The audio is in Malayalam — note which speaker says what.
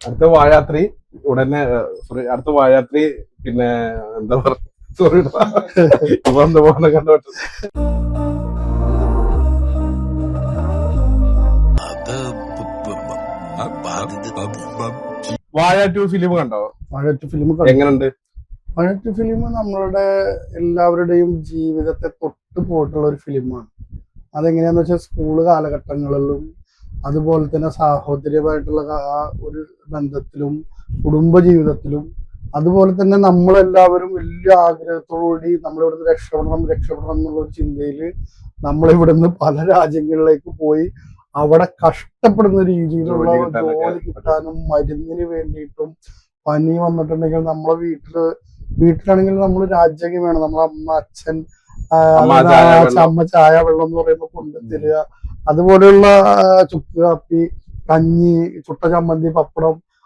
Speaker 1: അടുത്ത വാഴാത്രി ഉടനെ സോറി അടുത്ത വാഴാത്രി പിന്നെ എന്താ പറയുക സോറി ഇപ്പൊ എന്താ പോകുന്ന കണ്ടു. വാഴ 2 ഫിലിം കണ്ടോ?
Speaker 2: വാഴ 2 ഫിലിം
Speaker 1: എങ്ങനെയുണ്ട്?
Speaker 2: വാഴ 2 ഫിലിം നമ്മളുടെ എല്ലാവരുടെയും ജീവിതത്തെ തൊട്ട് പോയിട്ടുള്ള ഒരു ഫിലിമാണ്. അതെങ്ങനെയാന്ന് വെച്ചാൽ സ്കൂള് കാലഘട്ടങ്ങളിലും അതുപോലെ തന്നെ സാഹോദര്യമായിട്ടുള്ള ആ ഒരു ബന്ധത്തിലും കുടുംബ ജീവിതത്തിലും അതുപോലെ തന്നെ നമ്മളെല്ലാവരും വലിയ ആഗ്രഹത്തോടുകൂടി നമ്മളിവിടുന്ന് രക്ഷപ്പെടണം എന്നുള്ള ഒരു ചിന്തയിൽ നമ്മളിവിടുന്ന് പല രാജ്യങ്ങളിലേക്ക് പോയി അവിടെ കഷ്ടപ്പെടുന്ന രീതിയിലുള്ള ജോലി കിട്ടാനും മരുന്നിന് വേണ്ടിയിട്ടും പനി വന്നിട്ടുണ്ടെങ്കിൽ നമ്മളെ വീട്ടിലാണെങ്കിൽ നമ്മൾ രാജ്യം വേണം, നമ്മളെ അമ്മ അച്ഛൻ അമ്മ ചായ വെള്ളം എന്ന് പറയുമ്പോൾ കൊണ്ടുതരിക. അതുപോലെയുള്ള ചുക്ക് കാപ്പി, കഞ്ഞി, ചുട്ട ചമ്മന്തി, പപ്പടം,